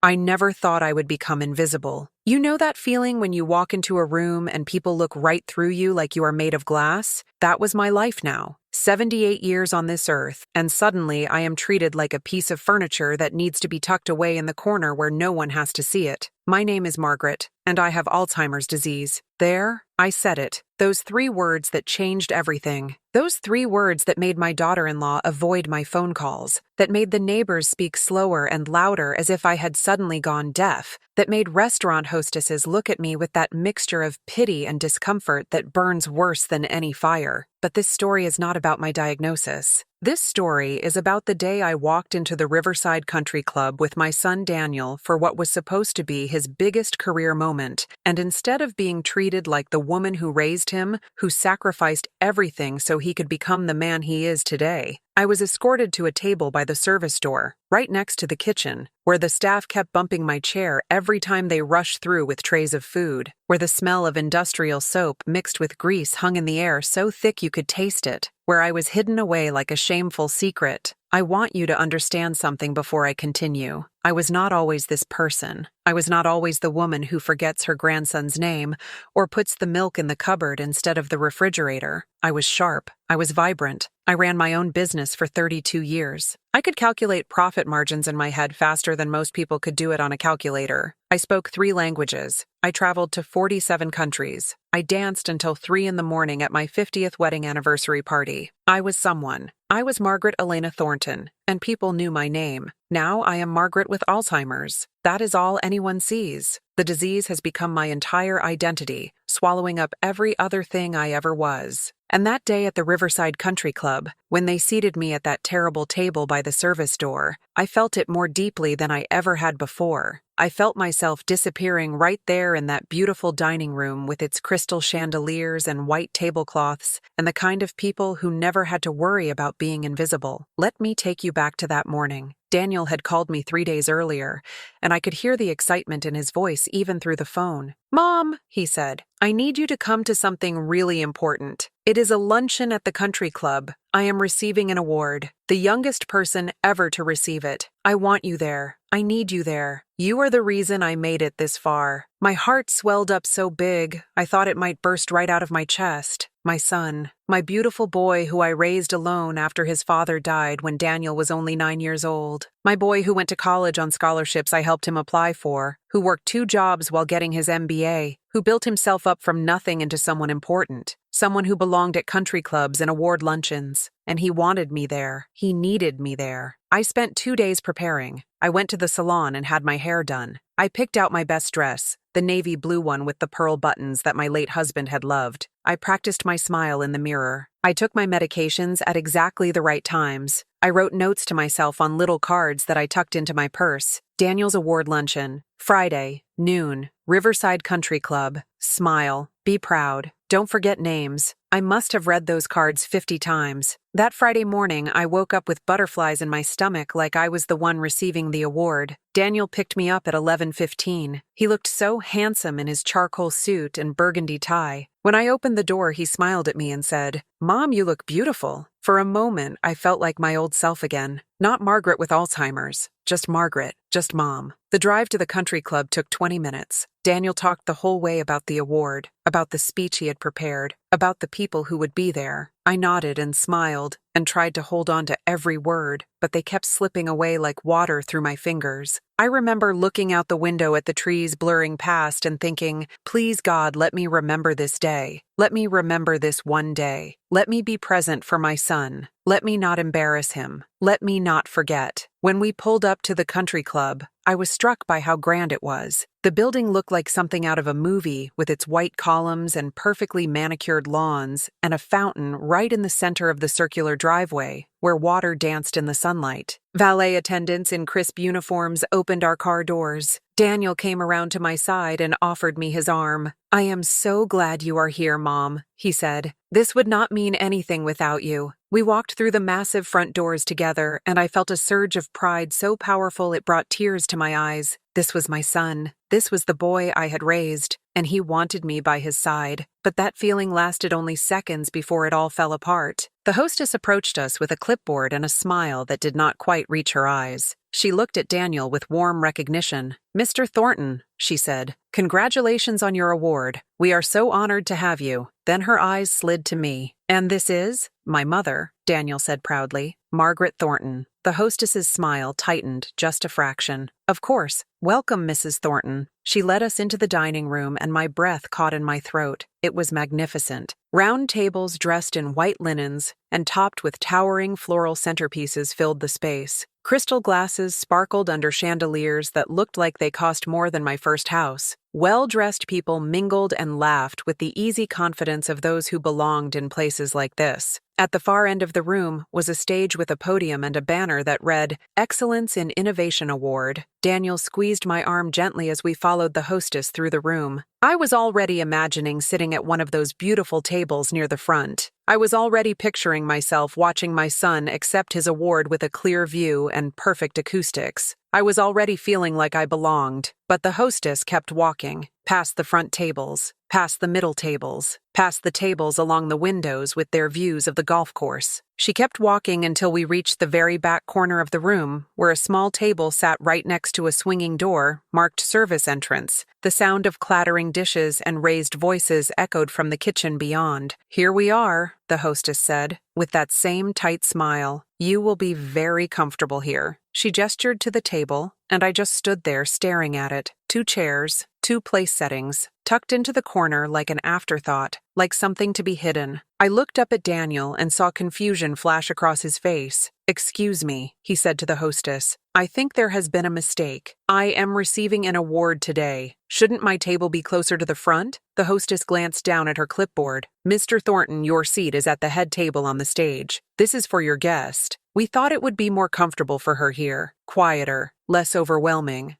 I never thought I would become invisible. You know that feeling when you walk into a room and people look right through you like you are made of glass? That was my life now. 78 years on this earth, and suddenly I am treated like a piece of furniture that needs to be tucked away in the corner where no one has to see it. My name is Margaret, and I have Alzheimer's disease. There, I said it. Those 3 words that changed everything. Those 3 words that made my daughter-in-law avoid my phone calls, that made the neighbors speak slower and louder as if I had suddenly gone deaf, that made restaurant hostesses look at me with that mixture of pity and discomfort that burns worse than any fire. But this story is not about my diagnosis. This story is about the day I walked into the Riverside Country Club with my son Daniel for what was supposed to be his biggest career moment, and instead of being treated like the woman who raised him, who sacrificed everything so he could become the man he is today, I was escorted to a table by the service door, right next to the kitchen, where the staff kept bumping my chair every time they rushed through with trays of food, where the smell of industrial soap mixed with grease hung in the air so thick you could taste it, where I was hidden away like a shameful secret. I want you to understand something before I continue. I was not always this person. I was not always the woman who forgets her grandson's name or puts the milk in the cupboard instead of the refrigerator. I was sharp. I was vibrant. I ran my own business for 32 years. I could calculate profit margins in my head faster than most people could do it on a calculator. I spoke 3 languages. I traveled to 47 countries. I danced until 3 in the morning at my 50th wedding anniversary party. I was someone. I was Margaret Elena Thornton, and people knew my name. Now I am Margaret with Alzheimer's. That is all anyone sees. The disease has become my entire identity, swallowing up every other thing I ever was. And that day at the Riverside Country Club, when they seated me at that terrible table by the service door, I felt it more deeply than I ever had before. I felt myself disappearing right there in that beautiful dining room with its crystal chandeliers and white tablecloths, and the kind of people who never had to worry about being invisible. Let me take you back to that morning. Daniel had called me 3 days earlier, and I could hear the excitement in his voice even through the phone. "Mom," he said, "I need you to come to something really important. It is a luncheon at the country club. I am receiving an award, the youngest person ever to receive it. I want you there. I need you there. You are the reason I made it this far." My heart swelled up so big, I thought it might burst right out of my chest. My son, my beautiful boy who I raised alone after his father died when Daniel was only 9 years old. My boy who went to college on scholarships I helped him apply for, who worked 2 jobs while getting his MBA, who built himself up from nothing into someone important, someone who belonged at country clubs and award luncheons. And he wanted me there. He needed me there. I spent 2 days preparing. I went to the salon and had my hair done. I picked out my best dress, the navy blue one with the pearl buttons that my late husband had loved. I practiced my smile in the mirror. I took my medications at exactly the right times. I wrote notes to myself on little cards that I tucked into my purse. Daniel's award luncheon. Friday, noon. Riverside Country Club. Smile. Be proud. Don't forget names. I must have read those cards 50 times. That Friday morning, I woke up with butterflies in my stomach like I was the one receiving the award. Daniel picked me up at 11:15. He looked so handsome in his charcoal suit and burgundy tie. When I opened the door, he smiled at me and said, "Mom, you look beautiful." For a moment, I felt like my old self again. Not Margaret with Alzheimer's, just Margaret, just Mom. The drive to the country club took 20 minutes. Daniel talked the whole way about the award, about the speech he had prepared, about the people who would be there. I nodded and smiled and tried to hold on to every word, but they kept slipping away like water through my fingers. I remember looking out the window at the trees blurring past and thinking, please God, let me remember this day. Let me remember this one day. Let me be present for my son. Let me not embarrass him. Let me not forget. When we pulled up to the country club, I was struck by how grand it was. The building looked like something out of a movie with its white columns and perfectly manicured lawns and a fountain right in the center of the circular driveway where water danced in the sunlight. Valet attendants in crisp uniforms opened our car doors. Daniel came around to my side and offered me his arm. "I am so glad you are here, Mom," he said. "This would not mean anything without you. We walked through the massive front doors together, and I felt a surge of pride so powerful it brought tears to my eyes. This was my son. This was the boy I had raised, and he wanted me by his side. But that feeling lasted only seconds before it all fell apart. The hostess approached us with a clipboard and a smile that did not quite reach her eyes. She looked at Daniel with warm recognition. "Mr. Thornton," she said, "congratulations on your award. We are so honored to have you." Then her eyes slid to me. "And this is?" "My mother," Daniel said proudly. "Margaret Thornton." The hostess's smile tightened just a fraction. "Of course. Welcome, Mrs. Thornton." She led us into the dining room, and my breath caught in my throat. It was magnificent. Round tables dressed in white linens and topped with towering floral centerpieces filled the space. Crystal glasses sparkled under chandeliers that looked like they cost more than my first house. Well-dressed people mingled and laughed with the easy confidence of those who belonged in places like this. At the far end of the room was a stage with a podium and a banner that read, "Excellence in Innovation Award." Daniel squeezed my arm gently as we followed the hostess through the room. I was already imagining sitting at one of those beautiful tables near the front. I was already picturing myself watching my son accept his award with a clear view and perfect acoustics. I was already feeling like I belonged, but the hostess kept walking, past the front tables, past the middle tables, past the tables along the windows with their views of the golf course. She kept walking until we reached the very back corner of the room, where a small table sat right next to a swinging door marked service entrance. The sound of clattering dishes and raised voices echoed from the kitchen beyond. "Here we are," the hostess said, with that same tight smile. "You will be very comfortable here." She gestured to the table, and I just stood there staring at it. 2 chairs, 2 place settings, tucked into the corner like an afterthought, like something to be hidden. I looked up at Daniel and saw confusion flash across his face. "Excuse me," he said to the hostess. "I think there has been a mistake. I am receiving an award today. Shouldn't my table be closer to the front?" The hostess glanced down at her clipboard. "Mr. Thornton, your seat is at the head table on the stage. This is for your guest." We thought it would be more comfortable for her here. Quieter, less overwhelming.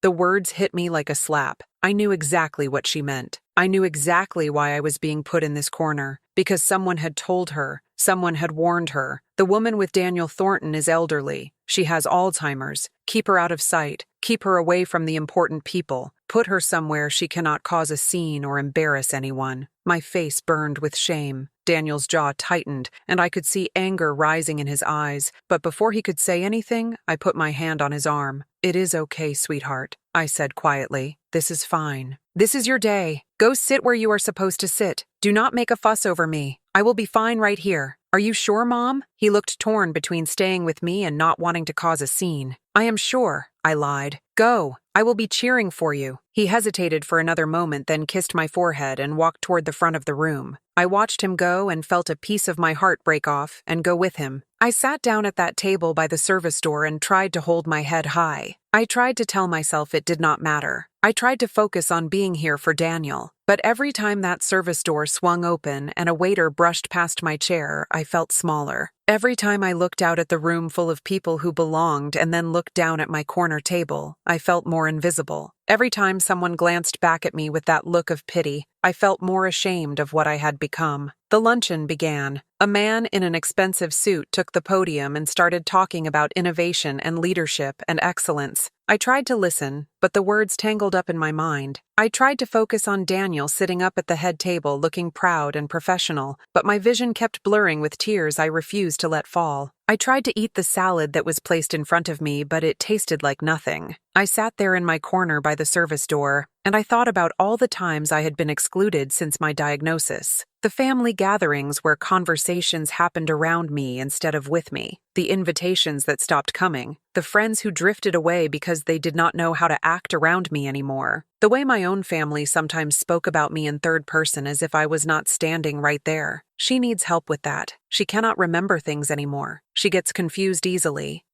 The words hit me like a slap. I knew exactly what she meant. I knew exactly why I was being put in this corner. Because someone had told her. Someone had warned her. The woman with Daniel Thornton is elderly. She has Alzheimer's. Keep her out of sight. Keep her away from the important people. Put her somewhere she cannot cause a scene or embarrass anyone. My face burned with shame. Daniel's jaw tightened, and I could see anger rising in his eyes. But before he could say anything, I put my hand on his arm. "It is okay, sweetheart," I said quietly. "This is fine. This is your day. Go sit where you are supposed to sit. Do not make a fuss over me. I will be fine right here." "Are you sure, Mom?" He looked torn between staying with me and not wanting to cause a scene. "I am sure," I lied. "Go. I will be cheering for you." He hesitated for another moment, then kissed my forehead and walked toward the front of the room. I watched him go and felt a piece of my heart break off and go with him. I sat down at that table by the service door and tried to hold my head high. I tried to tell myself it did not matter. I tried to focus on being here for Daniel. But every time that service door swung open and a waiter brushed past my chair, I felt smaller. Every time I looked out at the room full of people who belonged and then looked down at my corner table, I felt more invisible. Every time someone glanced back at me with that look of pity, I felt more ashamed of what I had become. The luncheon began. A man in an expensive suit took the podium and started talking about innovation and leadership and excellence. I tried to listen, but the words tangled up in my mind. I tried to focus on Daniel sitting up at the head table looking proud and professional, but my vision kept blurring with tears I refused to let fall. I tried to eat the salad that was placed in front of me, but it tasted like nothing. I sat there in my corner by the service door, and I thought about all the times I had been excluded since my diagnosis. The family gatherings where conversations happened around me instead of with me. The invitations that stopped coming. The friends who drifted away because they did not know how to act around me anymore. The way my own family sometimes spoke about me in third person as if I was not standing right there. She needs help with that. She cannot remember things anymore. She gets confused easily.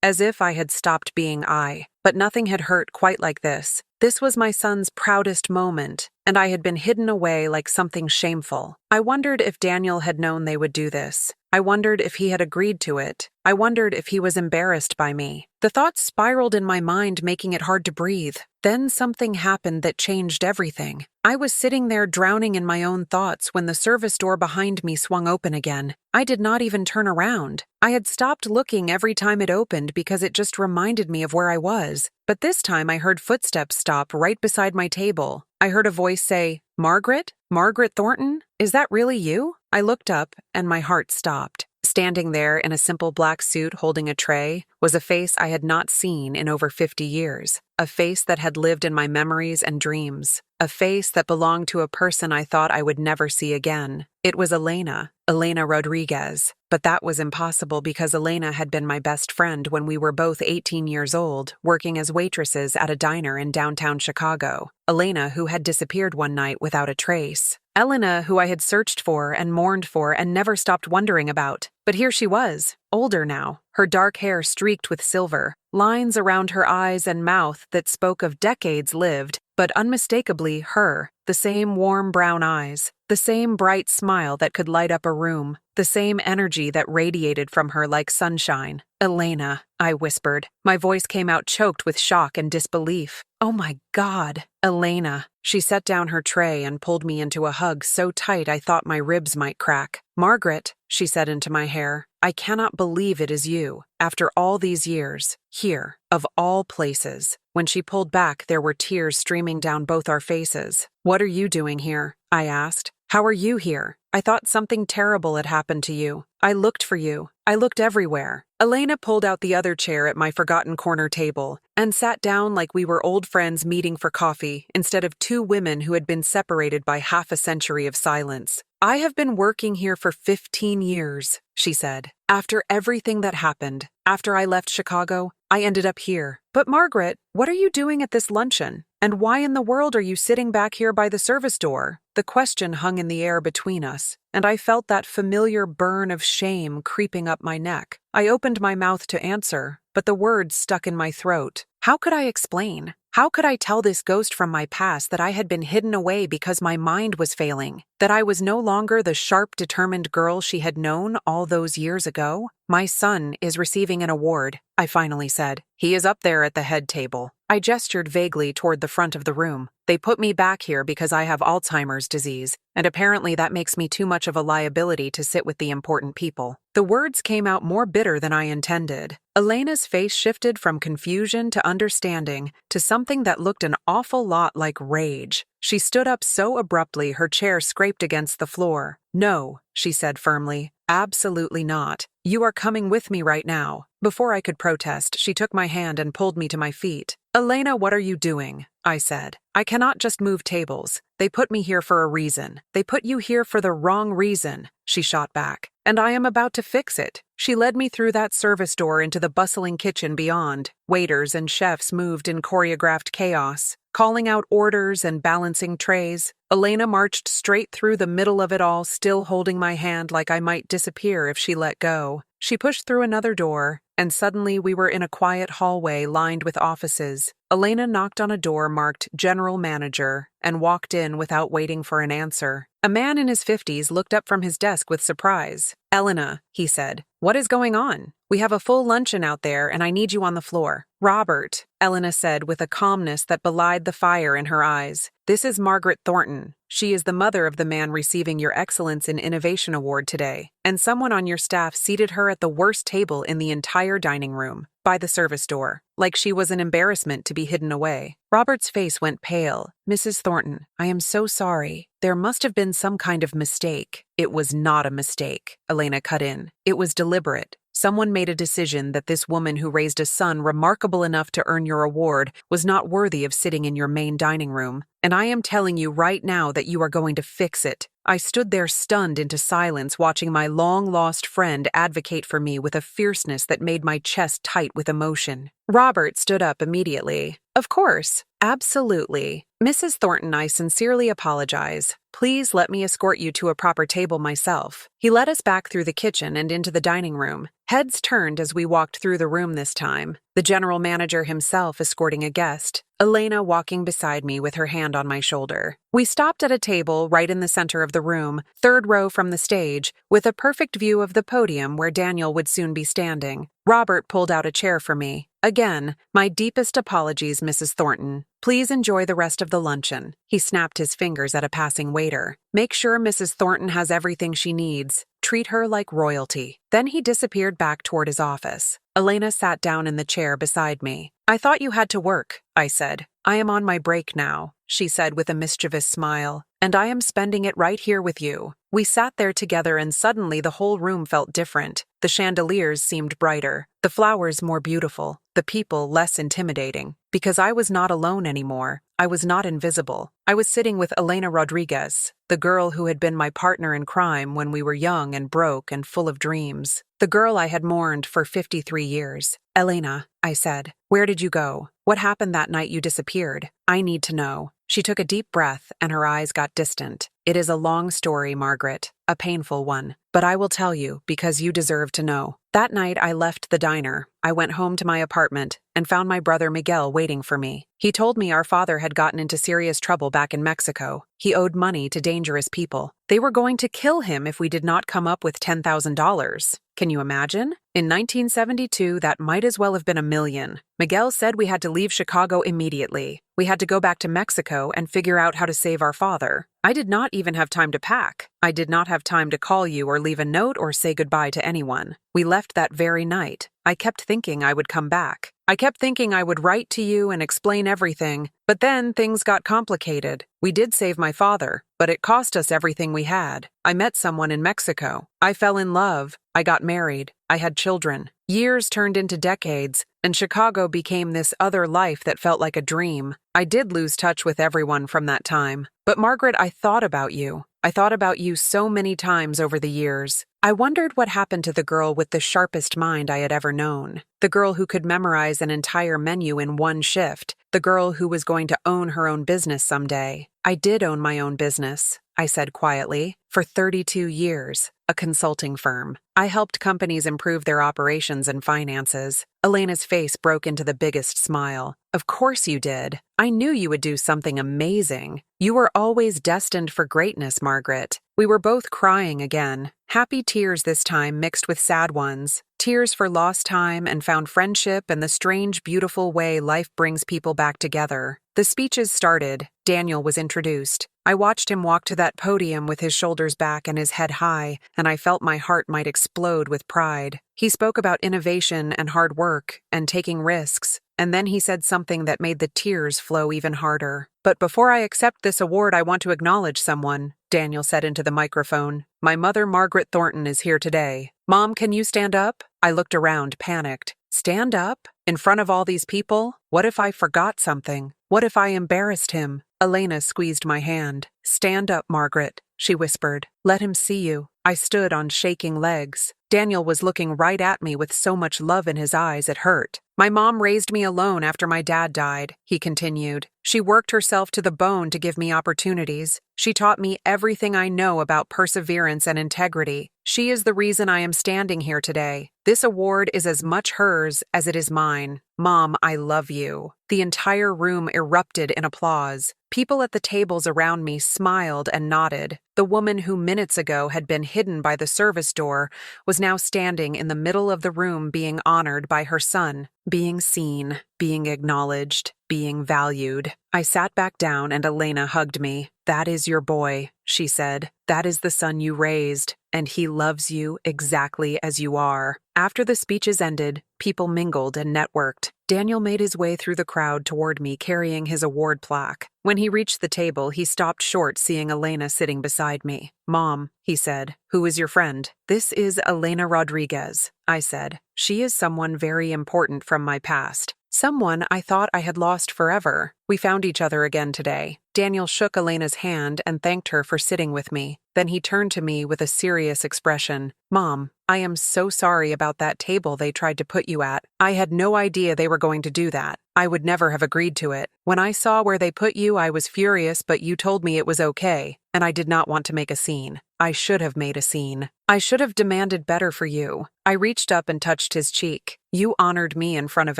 As if I had stopped being I. But nothing had hurt quite like this. This was my son's proudest moment, and I had been hidden away like something shameful. I wondered if Daniel had known they would do this. I wondered if he had agreed to it. I wondered if he was embarrassed by me. The thoughts spiraled in my mind, making it hard to breathe. Then something happened that changed everything. I was sitting there drowning in my own thoughts when the service door behind me swung open again. I did not even turn around. I had stopped looking every time it opened because it just reminded me of where I was. But this time I heard footsteps stop right beside my table. I heard a voice say, "Margaret? Margaret Thornton? Is that really you?" I looked up and my heart stopped. Standing there in a simple black suit holding a tray was a face I had not seen in over 50 years. A face that had lived in my memories and dreams. A face that belonged to a person I thought I would never see again. It was Elena Rodriguez. But that was impossible because Elena had been my best friend when we were both 18 years old, working as waitresses at a diner in downtown Chicago. Elena, who had disappeared one night without a trace. Elena, who I had searched for and mourned for and never stopped wondering about. But here she was, older now, her dark hair streaked with silver, lines around her eyes and mouth that spoke of decades lived, but unmistakably her, the same warm brown eyes, the same bright smile that could light up a room, the same energy that radiated from her like sunshine. "Elena," I whispered. My voice came out choked with shock and disbelief. "Oh my God, Elena." She set down her tray and pulled me into a hug so tight I thought my ribs might crack. "Margaret," she said into my hair, "I cannot believe it is you. After all these years, here, of all places." When she pulled back, there were tears streaming down both our faces. "What are you doing here?" I asked. "How are you here? I thought something terrible had happened to you. I looked for you. I looked everywhere." Elena pulled out the other chair at my forgotten corner table and sat down like we were old friends meeting for coffee instead of two women who had been separated by half a century of silence. "I have been working here for 15 years, she said. "After everything that happened, after I left Chicago, I ended up here. But Margaret, what are you doing at this luncheon? And why in the world are you sitting back here by the service door?" The question hung in the air between us, and I felt that familiar burn of shame creeping up my neck. I opened my mouth to answer, but the words stuck in my throat. How could I explain? How could I tell this ghost from my past that I had been hidden away because my mind was failing? That I was no longer the sharp, determined girl she had known all those years ago? "My son is receiving an award," I finally said. "He is up there at the head table." I gestured vaguely toward the front of the room. "They put me back here because I have Alzheimer's disease, and apparently that makes me too much of a liability to sit with the important people." The words came out more bitter than I intended. Elena's face shifted from confusion to understanding to something that looked an awful lot like rage. She stood up so abruptly her chair scraped against the floor. "No," she said firmly. "Absolutely not. You are coming with me right now." Before I could protest, she took my hand and pulled me to my feet. "Elena, what are you doing?" I said. "I cannot just move tables. They put me here for a reason. They put you here for the wrong reason," she shot back. "And I am about to fix it." She led me through that service door into the bustling kitchen beyond. Waiters and chefs moved in choreographed chaos, calling out orders and balancing trays. Elena marched straight through the middle of it all, still holding my hand like I might disappear if she let go. She pushed through another door, and suddenly we were in a quiet hallway lined with offices. Elena knocked on a door marked General Manager and walked in without waiting for an answer. A man in his 50s looked up from his desk with surprise. "Elena," he said, "what is going on? We have a full luncheon out there and I need you on the floor." "Robert," Elena said with a calmness that belied the fire in her eyes. "This is Margaret Thornton. She is the mother of the man receiving your Excellence in Innovation Award today, and someone on your staff seated her at the worst table in the entire dining room, by the service door, like she was an embarrassment to be hidden away." Robert's face went pale. "Mrs. Thornton, I am so sorry. There must have been some kind of mistake." "It was not a mistake," Elena cut in. "It was deliberate. Someone made a decision that this woman who raised a son remarkable enough to earn your award was not worthy of sitting in your main dining room. And I am telling you right now that you are going to fix it." I stood there stunned into silence, watching my long-lost friend advocate for me with a fierceness that made my chest tight with emotion. Robert stood up immediately. "Of course. Absolutely. Mrs. Thornton, I sincerely apologize. Please let me escort you to a proper table myself. He led us back through the kitchen and into the dining room. Heads turned as we walked through the room this time, the general manager himself escorting a guest, Elena walking beside me with her hand on my shoulder. We stopped at a table right in the center of the room, third row from the stage, with a perfect view of the podium where Daniel would soon be standing. Robert pulled out a chair for me. Again, my deepest apologies, Mrs. Thornton. Please enjoy the rest of the luncheon. He snapped his fingers at a passing waiter. Make sure Mrs. Thornton has everything she needs. Treat her like royalty. Then he disappeared back toward his office. Elena sat down in the chair beside me. I thought you had to work, I said. I am on my break now, she said with a mischievous smile, and I am spending it right here with you. We sat there together and suddenly the whole room felt different. The chandeliers seemed brighter, the flowers more beautiful, the people less intimidating. Because I was not alone anymore. I was not invisible. I was sitting with Elena Rodriguez, the girl who had been my partner in crime when we were young and broke and full of dreams. The girl I had mourned for 53 years. Elena, I said, where did you go? What happened that night you disappeared? I need to know. She took a deep breath and her eyes got distant. It is a long story, Margaret, a painful one, but I will tell you because you deserve to know. That night I left the diner. I went home to my apartment and found my brother Miguel waiting for me. He told me our father had gotten into serious trouble back in Mexico. He owed money to dangerous people. They were going to kill him if we did not come up with $10,000. Can you imagine? In 1972, that might as well have been $1 million. Miguel said we had to leave Chicago immediately. We had to go back to Mexico and figure out how to save our father. I did not even have time to pack. I did not have time to call you or leave a note or say goodbye to anyone. We left that very night. I kept thinking I would come back. I kept thinking I would write to you and explain everything, but then things got complicated. We did save my father, but it cost us everything we had. I met someone in Mexico. I fell in love. I got married. I had children. Years turned into decades, and Chicago became this other life that felt like a dream. I did lose touch with everyone from that time. But Margaret, I thought about you. I thought about you so many times over the years. I wondered what happened to the girl with the sharpest mind I had ever known. The girl who could memorize an entire menu in one shift. The girl who was going to own her own business someday. I did own my own business, I said quietly, for 32 years, a consulting firm. I helped companies improve their operations and finances. Elena's face broke into the biggest smile. Of course you did. I knew you would do something amazing. You were always destined for greatness, Margaret. We were both crying again. Happy tears this time mixed with sad ones. Tears for lost time and found friendship and the strange, beautiful way life brings people back together. The speeches started. Daniel was introduced. I watched him walk to that podium with his shoulders back and his head high, and I felt my heart might explode with pride. He spoke about innovation and hard work and taking risks, and then he said something that made the tears flow even harder. But before I accept this award, I want to acknowledge someone, Daniel said into the microphone. My mother, Margaret Thornton, is here today. Mom, can you stand up? I looked around, panicked. Stand up? In front of all these people? What if I forgot something? What if I embarrassed him? Elena squeezed my hand. Stand up, Margaret, she whispered. Let him see you. I stood on shaking legs. Daniel was looking right at me with so much love in his eyes it hurt. My mom raised me alone after my dad died, he continued. She worked herself to the bone to give me opportunities. She taught me everything I know about perseverance and integrity. She is the reason I am standing here today. This award is as much hers as it is mine. Mom, I love you. The entire room erupted in applause. People at the tables around me smiled and nodded. The woman who minutes ago had been hidden by the service door was now standing in the middle of the room being honored by her son, being seen, being acknowledged, being valued. I sat back down and Elena hugged me. That is your boy, she said. That is the son you raised, and he loves you exactly as you are. After the speeches ended, people mingled and networked. Daniel made his way through the crowd toward me carrying his award plaque. When he reached the table, he stopped short seeing Elena sitting beside me. Mom, he said, who is your friend? This is Elena Rodriguez, I said. She is someone very important from my past. Someone I thought I had lost forever. We found each other again today. Daniel shook Elena's hand and thanked her for sitting with me. Then he turned to me with a serious expression. Mom, I am so sorry about that table they tried to put you at. I had no idea they were going to do that. I would never have agreed to it. When I saw where they put you, I was furious, but you told me it was okay, and I did not want to make a scene. I should have made a scene. I should have demanded better for you. I reached up and touched his cheek. You honored me in front of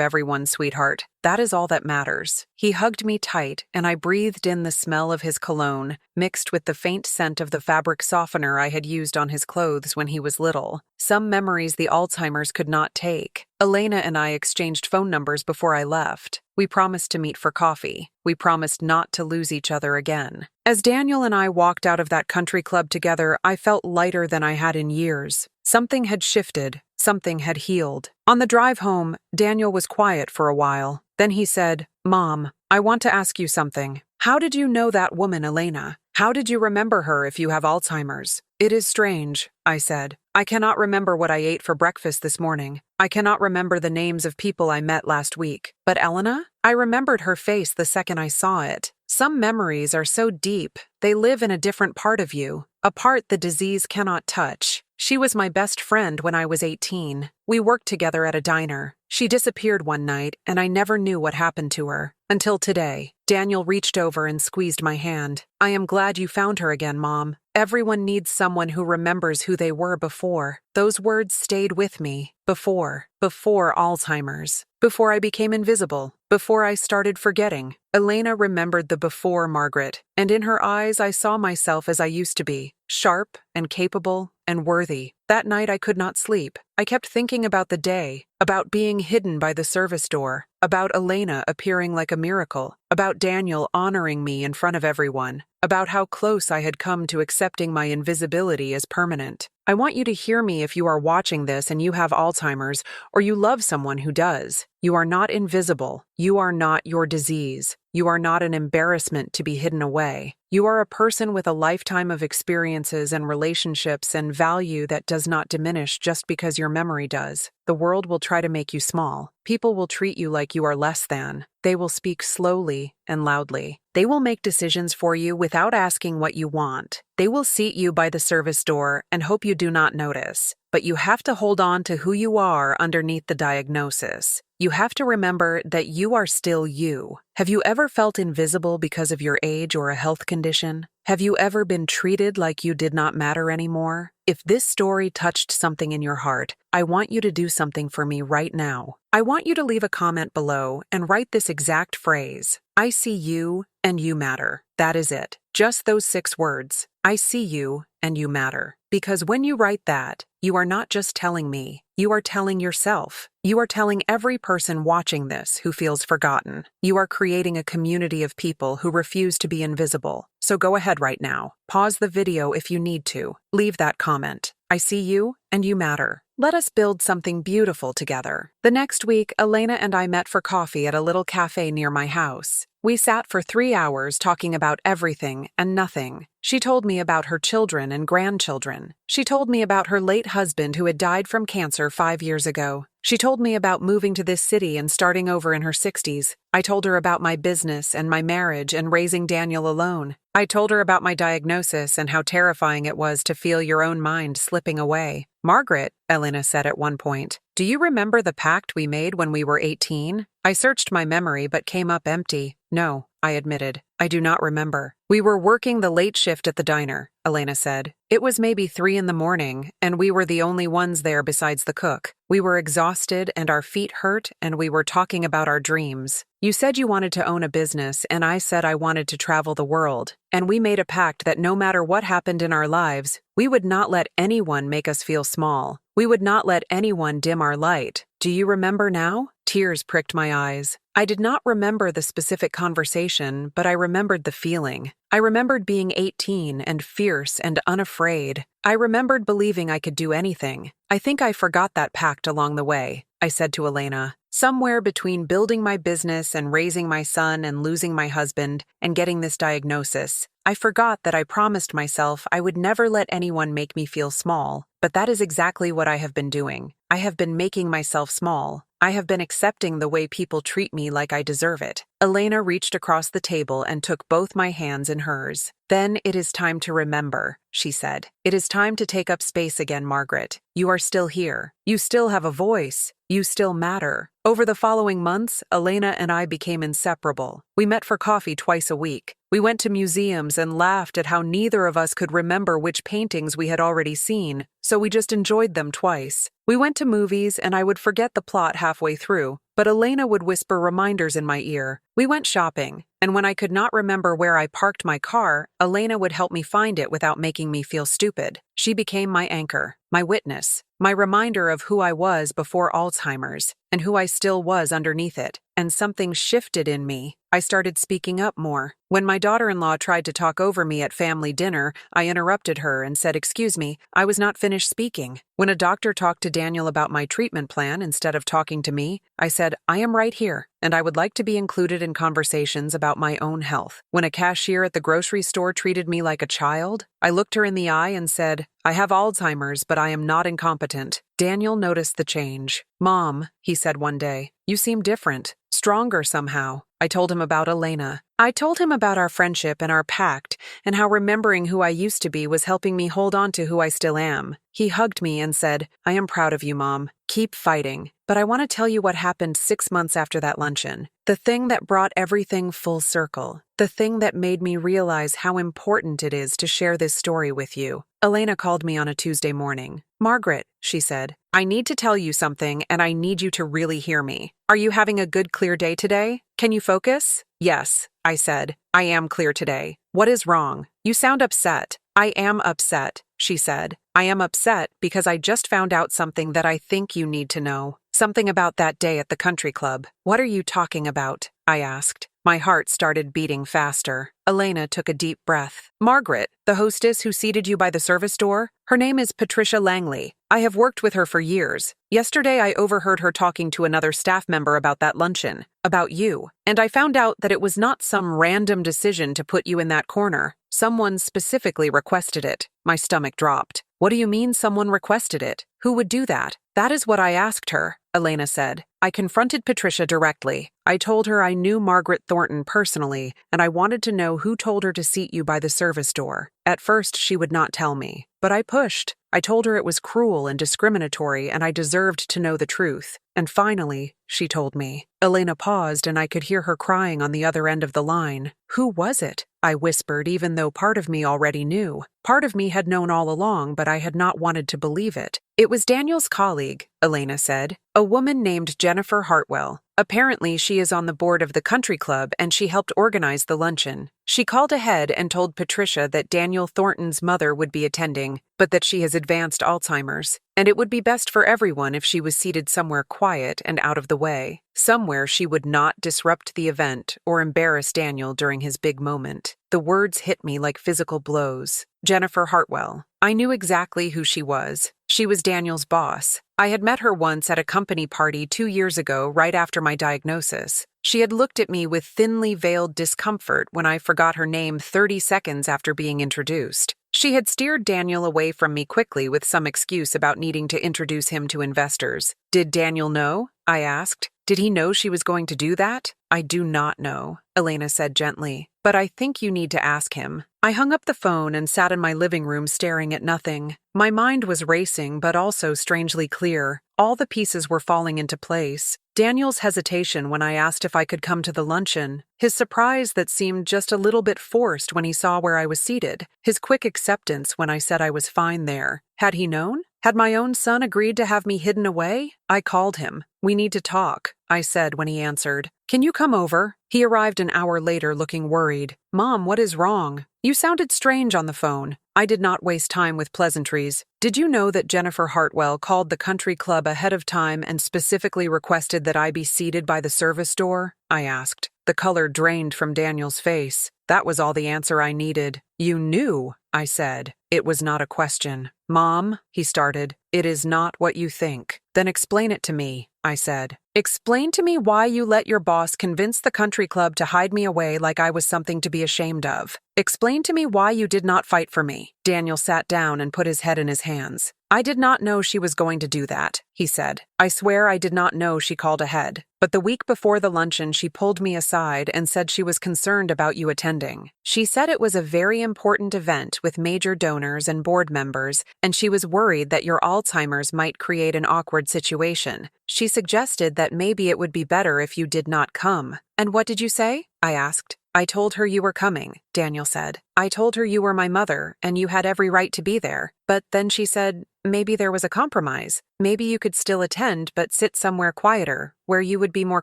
everyone, sweetheart. That is all that matters. He hugged me tight, and I breathed in the smell of his cologne, mixed with the faint scent of the fabric softener I had used on his clothes when he was little. Some memories the Alzheimer's could not take. Elena and I exchanged phone numbers before I left. We promised to meet for coffee. We promised not to lose each other again. As Daniel and I walked out of that country club together, I felt lighter than I had in years. Something had shifted. Something had healed. On the drive home, Daniel was quiet for a while. Then he said, "Mom, I want to ask you something. How did you know that woman, Elena? How did you remember her if you have Alzheimer's?" "It is strange," I said. "I cannot remember what I ate for breakfast this morning. I cannot remember the names of people I met last week. But Elena? I remembered her face the second I saw it. Some memories are so deep, they live in a different part of you, a part the disease cannot touch. She was my best friend when I was 18. We worked together at a diner. She disappeared one night, and I never knew what happened to her. Until today." Daniel reached over and squeezed my hand. "I am glad you found her again, Mom. Everyone needs someone who remembers who they were before." Those words stayed with me. Before Alzheimer's. Before I became invisible. Before I started forgetting. Elena remembered the before Margaret, and in her eyes I saw myself as I used to be, sharp and capable and worthy. That night I could not sleep. I kept thinking about the day, about being hidden by the service door, about Elena appearing like a miracle, about Daniel honoring me in front of everyone, about how close I had come to accepting my invisibility as permanent. I want you to hear me if you are watching this and you have Alzheimer's, or you love someone who does. You are not invisible. You are not your disease. You are not an embarrassment to be hidden away. You are a person with a lifetime of experiences and relationships and value that does not diminish just because your memory does. The world will try to make you small. People will treat you like you are less than. They will speak slowly and loudly. They will make decisions for you without asking what you want. They will seat you by the service door and hope you do not notice. But you have to hold on to who you are underneath the diagnosis. You have to remember that you are still you. Have you ever felt invisible because of your age or a health condition? Have you ever been treated like you did not matter anymore? If this story touched something in your heart, I want you to do something for me right now. I want you to leave a comment below and write this exact phrase. I see you and you matter. That is it. Just those 6 words. I see you and you matter. Because when you write that, you are not just telling me, you are telling yourself. You are telling every person watching this who feels forgotten. You are creating a community of people who refuse to be invisible. So go ahead right now. Pause the video if you need to. Leave that comment. I see you and you matter. Let us build something beautiful together. The next week, Elena and I met for coffee at a little cafe near my house. We sat for 3 hours talking about everything and nothing. She told me about her children and grandchildren. She told me about her late husband who had died from cancer 5 years ago. She told me about moving to this city and starting over in her 60s. I told her about my business and my marriage and raising Daniel alone. I told her about my diagnosis and how terrifying it was to feel your own mind slipping away. "Margaret," Elena said at one point, "do you remember the pact we made when we were 18? I searched my memory but came up empty. "No," I admitted. "I do not remember." "We were working the late shift at the diner," Elena said. "It was maybe 3 in the morning, and we were the only ones there besides the cook. We were exhausted and our feet hurt, and we were talking about our dreams. You said you wanted to own a business, and I said I wanted to travel the world. And we made a pact that no matter what happened in our lives, we would not let anyone make us feel small. We would not let anyone dim our light. Do you remember now?" Tears pricked my eyes. I did not remember the specific conversation, but I remembered the feeling. I remembered being 18 and fierce and unafraid. I remembered believing I could do anything. "I think I forgot that pact along the way," I said to Elena. "Somewhere between building my business and raising my son and losing my husband and getting this diagnosis, I forgot that I promised myself I would never let anyone make me feel small. But that is exactly what I have been doing. I have been making myself small. I have been accepting the way people treat me like I deserve it." Elena reached across the table and took both my hands in hers. "Then it is time to remember," she said. "It is time to take up space again, Margaret. You are still here. You still have a voice. You still matter." Over the following months, Elena and I became inseparable. We met for coffee twice a week. We went to museums and laughed at how neither of us could remember which paintings we had already seen, so we just enjoyed them twice. We went to movies, and I would forget the plot halfway through, but Elena would whisper reminders in my ear. We went shopping, and when I could not remember where I parked my car, Elena would help me find it without making me feel stupid. She became my anchor, my witness, my reminder of who I was before Alzheimer's, and who I still was underneath it. And something shifted in me. I started speaking up more. When my daughter-in-law tried to talk over me at family dinner, I interrupted her and said, "Excuse me, I was not finished speaking." When a doctor talked to Daniel about my treatment plan instead of talking to me, I said, "I am right here, and I would like to be included in conversations about my own health." When a cashier at the grocery store treated me like a child, I looked her in the eye and said, "I have Alzheimer's, but I am not incompetent." Daniel noticed the change. "Mom," he said one day, "you seem different, stronger somehow." I told him about Elena. I told him about our friendship and our pact, and how remembering who I used to be was helping me hold on to who I still am. He hugged me and said, "I am proud of you, Mom. Keep fighting." But I want to tell you what happened 6 months after that luncheon. The thing that brought everything full circle. The thing that made me realize how important it is to share this story with you. Elena called me on a Tuesday morning. "Margaret," she said, "I need to tell you something, and I need you to really hear me. Are you having a good, clear day today? Can you focus?" "Yes," I said. "I am clear today." "What is wrong? You sound upset." "I am upset," she said. "I am upset because I just found out something that I think you need to know. Something about that day at the country club." "What are you talking about?" I asked. My heart started beating faster. Elena took a deep breath. "Margaret, the hostess who seated you by the service door, her name is Patricia Langley. I have worked with her for years. Yesterday I overheard her talking to another staff member about that luncheon, about you, and I found out that it was not some random decision to put you in that corner. Someone specifically requested it." My stomach dropped. "What do you mean someone requested it? Who would do that?" "That is what I asked her," Elena said. "I confronted Patricia directly. I told her I knew Margaret Thornton personally, and I wanted to know who told her to seat you by the service door. At first, she would not tell me, but I pushed. I told her it was cruel and discriminatory, and I deserved to know the truth. And finally, she told me." Elena paused, and I could hear her crying on the other end of the line. "Who was it?" I whispered, even though part of me already knew. Part of me had known all along, but I had not wanted to believe it. "It was Daniel's colleague," Elena said. "A woman named Jennifer Hartwell. Apparently, she is on the board of the country club, and she helped organize the luncheon. She called ahead and told Patricia that Daniel Thornton's mother would be attending, but that she has advanced Alzheimer's, and it would be best for everyone if she was seated somewhere quiet and out of the way, somewhere she would not disrupt the event or embarrass Daniel during his big moment." The words hit me like physical blows. Jennifer Hartwell. I knew exactly who she was. She was Daniel's boss. I had met her once at a company party 2 years ago, right after my diagnosis. She had looked at me with thinly veiled discomfort when I forgot her name 30 seconds after being introduced. She had steered Daniel away from me quickly with some excuse about needing to introduce him to investors. "Did Daniel know?" I asked. "Did he know she was going to do that?" "I do not know," Elena said gently, "but I think you need to ask him." I hung up the phone and sat in my living room staring at nothing. My mind was racing, but also strangely clear. All the pieces were falling into place. Daniel's hesitation when I asked if I could come to the luncheon, his surprise that seemed just a little bit forced when he saw where I was seated, his quick acceptance when I said I was fine there. Had he known? Had my own son agreed to have me hidden away? I called him. "We need to talk," I said when he answered. "Can you come over?" He arrived an hour later looking worried. "Mom, what is wrong? You sounded strange on the phone." I did not waste time with pleasantries. "Did you know that Jennifer Hartwell called the country club ahead of time and specifically requested that I be seated by the service door?" I asked. The color drained from Daniel's face. That was all the answer I needed. "You knew," I said. It was not a question. "Mom," he started, "it is not what you think." "Then explain it to me," I said. Explain to me why you let your boss convince the country club to hide me away like I was something to be ashamed of. Explain to me why you did not fight for me. Daniel sat down and put his head in his hands. I did not know she was going to do that, he said. I swear I did not know she called ahead. But the week before the luncheon, she pulled me aside and said she was concerned about you attending. She said it was a very important event with major donors and board members, and she was worried that your Alzheimer's might create an awkward situation. She suggested that maybe it would be better if you did not come. And what did you say? I asked. I told her you were coming, Daniel said. I told her you were my mother and you had every right to be there. But then she said, maybe there was a compromise. Maybe you could still attend but sit somewhere quieter, where you would be more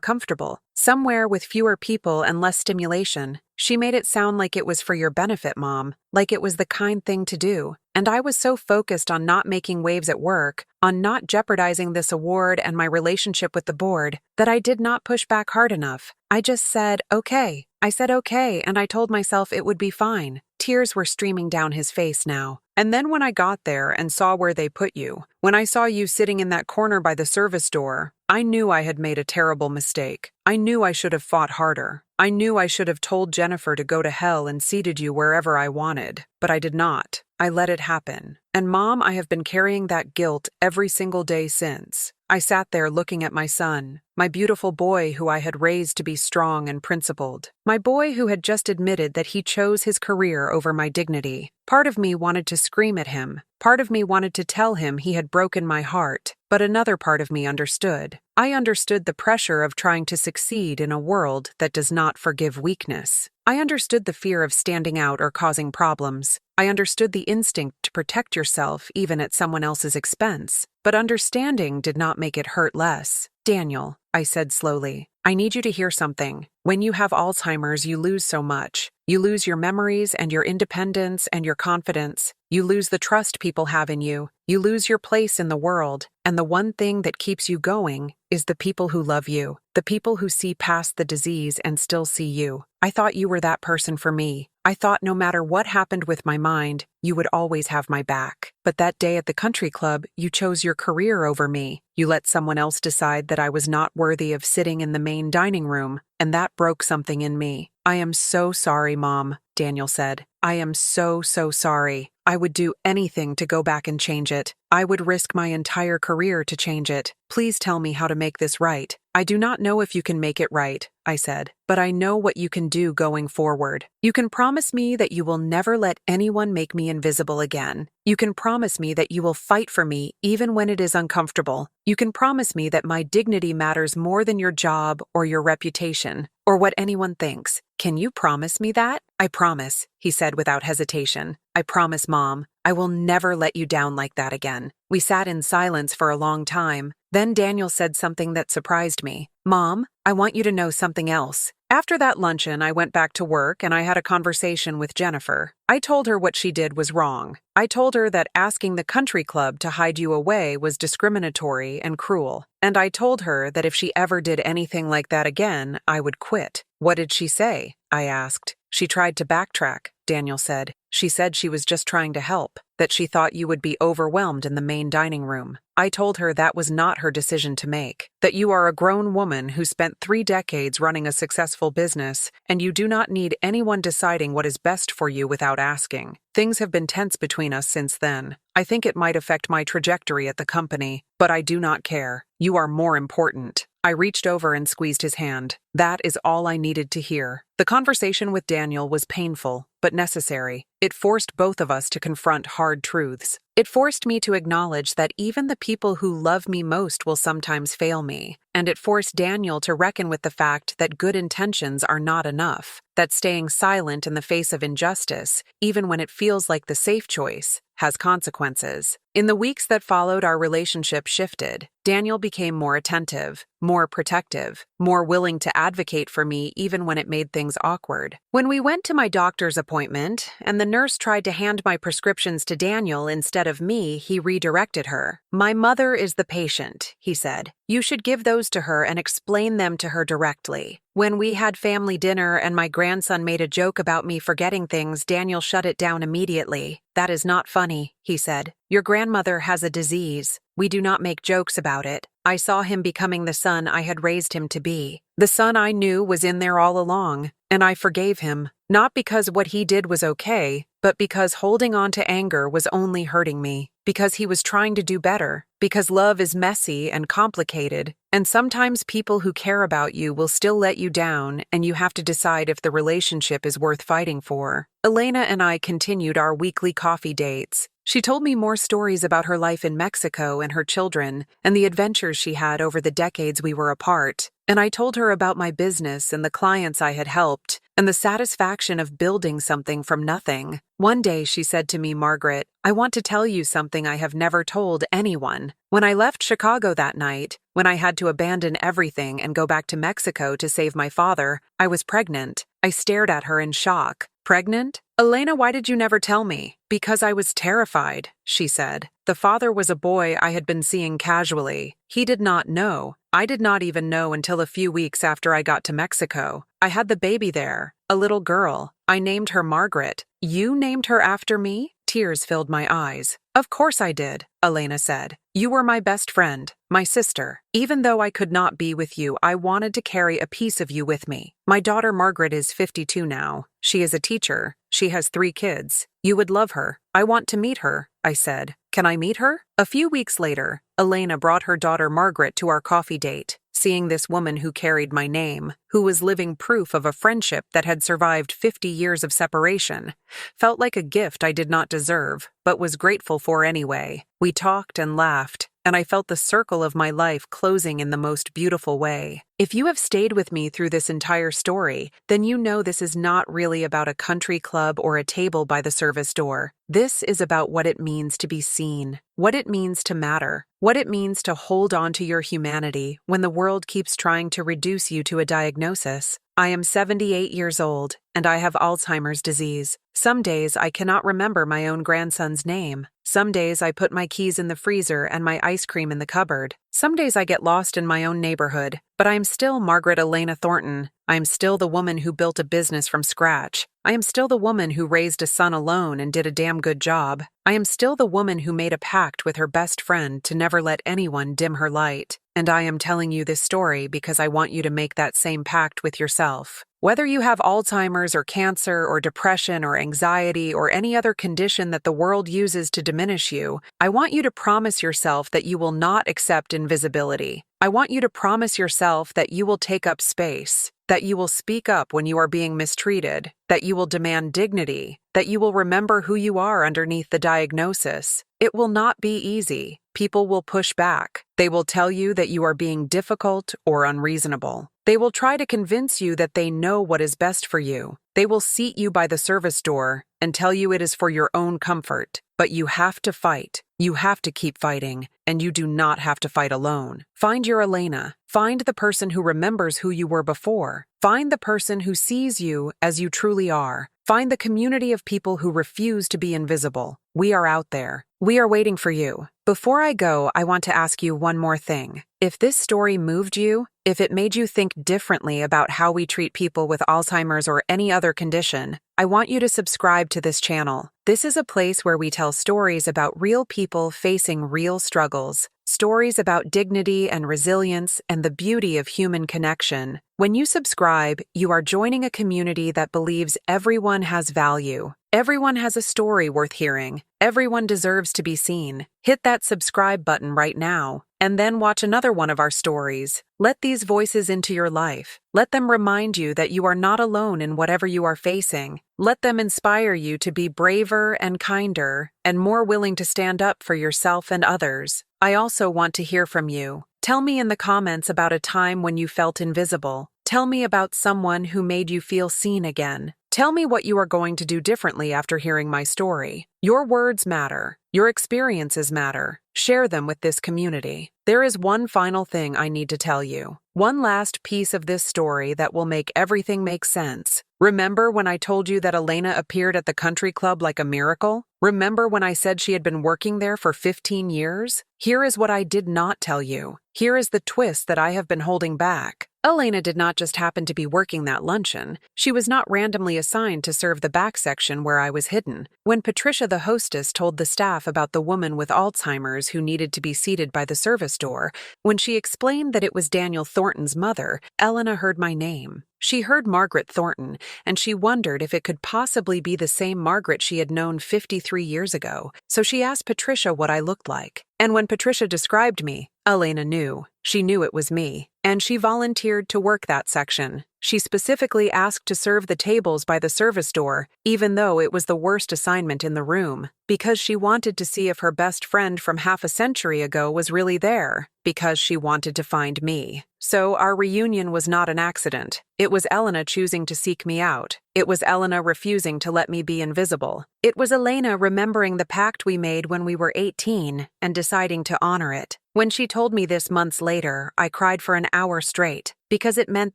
comfortable. Somewhere with fewer people and less stimulation. She made it sound like it was for your benefit, Mom, like it was the kind thing to do. And I was so focused on not making waves at work, on not jeopardizing this award and my relationship with the board, that I did not push back hard enough. I just said, okay. I said okay, and I told myself it would be fine. Tears were streaming down his face now. And then when I got there and saw where they put you, when I saw you sitting in that corner by the service door, I knew I had made a terrible mistake. I knew I should have fought harder. I knew I should have told Jennifer to go to hell and seated you wherever I wanted. But I did not. I let it happen. And Mom, I have been carrying that guilt every single day since. I sat there looking at my son, my beautiful boy who I had raised to be strong and principled, my boy who had just admitted that he chose his career over my dignity. Part of me wanted to scream at him. Part of me wanted to tell him he had broken my heart, but another part of me understood. I understood the pressure of trying to succeed in a world that does not forgive weakness. I understood the fear of standing out or causing problems. I understood the instinct to protect yourself even at someone else's expense. But understanding did not make it hurt less. Daniel, I said slowly, I need you to hear something. When you have Alzheimer's, you lose so much. You lose your memories and your independence and your confidence. You lose the trust people have in you. You lose your place in the world. And the one thing that keeps you going is the people who love you, the people who see past the disease and still see you. I thought you were that person for me. I thought no matter what happened with my mind, you would always have my back. But that day at the country club, you chose your career over me. You let someone else decide that I was not worthy of sitting in the main dining room, and that broke something in me. I am so sorry, Mom, Daniel said. I am so sorry. I would do anything to go back and change it. I would risk my entire career to change it. Please tell me how to make this right. I do not know if you can make it right, I said, but I know what you can do going forward. You can promise me that you will never let anyone make me invisible again. You can promise me that you will fight for me even when it is uncomfortable. You can promise me that my dignity matters more than your job or your reputation or what anyone thinks. Can you promise me that? I promise, he said without hesitation. I promise, Mom. I will never let you down like that again. We sat in silence for a long time. Then Daniel said something that surprised me. Mom, I want you to know something else. After that luncheon, I went back to work and I had a conversation with Jennifer. I told her what she did was wrong. I told her that asking the country club to hide you away was discriminatory and cruel. And I told her that if she ever did anything like that again, I would quit. What did she say? I asked. She tried to backtrack, Daniel said. She said she was just trying to help, that she thought you would be overwhelmed in the main dining room. I told her that was not her decision to make, that you are a grown woman who spent 3 decades running a successful business, and you do not need anyone deciding what is best for you without asking. Things have been tense between us since then. I think it might affect my trajectory at the company, but I do not care. You are more important. I reached over and squeezed his hand. That is all I needed to hear. The conversation with Daniel was painful, but necessary. It forced both of us to confront hard truths. It forced me to acknowledge that even the people who love me most will sometimes fail me. And it forced Daniel to reckon with the fact that good intentions are not enough, that staying silent in the face of injustice, even when it feels like the safe choice, has consequences. In the weeks that followed, our relationship shifted. Daniel became more attentive, more protective, more willing to advocate for me even when it made things awkward. When we went to my doctor's appointment, and the nurse tried to hand my prescriptions to Daniel instead of me, he redirected her. My mother is the patient, he said. You should give those to her and explain them to her directly. When we had family dinner and my grandson made a joke about me forgetting things, Daniel shut it down immediately. That is not funny, he said. Your grandmother has a disease. We do not make jokes about it. I saw him becoming the son I had raised him to be. The son I knew was in there all along, and I forgave him, not because what he did was okay, but because holding on to anger was only hurting me, because he was trying to do better, because love is messy and complicated, and sometimes people who care about you will still let you down, and you have to decide if the relationship is worth fighting for. Elena and I continued our weekly coffee dates. She told me more stories about her life in Mexico and her children, and the adventures she had over the decades we were apart. And I told her about my business and the clients I had helped, and the satisfaction of building something from nothing. One day she said to me, "Margaret, I want to tell you something I have never told anyone. When I left Chicago that night, when I had to abandon everything and go back to Mexico to save my father, I was pregnant." I stared at her in shock. "Pregnant? Elena, why did you never tell me?" "Because I was terrified," she said. The father was a boy I had been seeing casually. He did not know. I did not even know until a few weeks after I got to Mexico. I had the baby there, a little girl. I named her Margaret. "You named her after me?" Tears filled my eyes. "Of course I did," Elena said. "You were my best friend, my sister. Even though I could not be with you, I wanted to carry a piece of you with me. My daughter Margaret is 52 now. She is a teacher. She has 3 kids. You would love her. I want to meet her," I said. "Can I meet her?" A few weeks later, Elena brought her daughter Margaret to our coffee date. Seeing this woman who carried my name, who was living proof of a friendship that had survived 50 years of separation, felt like a gift I did not deserve, but was grateful for anyway. We talked and laughed, and I felt the circle of my life closing in the most beautiful way. If you have stayed with me through this entire story, then you know this is not really about a country club or a table by the service door. This is about what it means to be seen, what it means to matter, what it means to hold on to your humanity when the world keeps trying to reduce you to a diagnosis. I am 78 years old, and I have Alzheimer's disease. Some days I cannot remember my own grandson's name. Some days I put my keys in the freezer and my ice cream in the cupboard. Some days I get lost in my own neighborhood, but I am still Margaret Elena Thornton. I am still the woman who built a business from scratch. I am still the woman who raised a son alone and did a damn good job. I am still the woman who made a pact with her best friend to never let anyone dim her light. And I am telling you this story because I want you to make that same pact with yourself. Whether you have Alzheimer's or cancer or depression or anxiety or any other condition that the world uses to diminish you, I want you to promise yourself that you will not accept invisibility. I want you to promise yourself that you will take up space, that you will speak up when you are being mistreated, that you will demand dignity, that you will remember who you are underneath the diagnosis. It will not be easy. People will push back. They will tell you that you are being difficult or unreasonable. They will try to convince you that they know what is best for you. They will seat you by the service door and tell you it is for your own comfort. But you have to fight. You have to keep fighting, and you do not have to fight alone. Find your Elena. Find the person who remembers who you were before. Find the person who sees you as you truly are. Find the community of people who refuse to be invisible. We are out there. We are waiting for you. Before I go, I want to ask you one more thing. If this story moved you, if it made you think differently about how we treat people with Alzheimer's or any other condition, I want you to subscribe to this channel. This is a place where we tell stories about real people facing real struggles, stories about dignity and resilience and the beauty of human connection. When you subscribe, you are joining a community that believes everyone has value. Everyone has a story worth hearing. Everyone deserves to be seen. Hit that subscribe button right now, and then watch another one of our stories. Let these voices into your life. Let them remind you that you are not alone in whatever you are facing. Let them inspire you to be braver and kinder and more willing to stand up for yourself and others. I also want to hear from you. Tell me in the comments about a time when you felt invisible. Tell me about someone who made you feel seen again. Tell me what you are going to do differently after hearing my story. Your words matter. Your experiences matter. Share them with this community. There is one final thing I need to tell you. One last piece of this story that will make everything make sense. Remember when I told you that Elena appeared at the country club like a miracle? Remember when I said she had been working there for 15 years? Here is what I did not tell you. Here is the twist that I have been holding back. Elena did not just happen to be working that luncheon. She was not randomly assigned to serve the back section where I was hidden. When Patricia, the hostess, told the staff about the woman with Alzheimer's who needed to be seated by the service door, when she explained that it was Daniel Thornton's mother, Elena heard my name. She heard Margaret Thornton, and she wondered if it could possibly be the same Margaret she had known 53 years ago, so she asked Patricia what I looked like. And when Patricia described me, Elena knew. She knew it was me, and she volunteered to work that section. She specifically asked to serve the tables by the service door, even though it was the worst assignment in the room, because she wanted to see if her best friend from half a century ago was really there, because she wanted to find me. So our reunion was not an accident. It was Elena choosing to seek me out. It was Elena refusing to let me be invisible. It was Elena remembering the pact we made when we were 18 and deciding to honor it. When she told me this months later, I cried for an hour straight, because it meant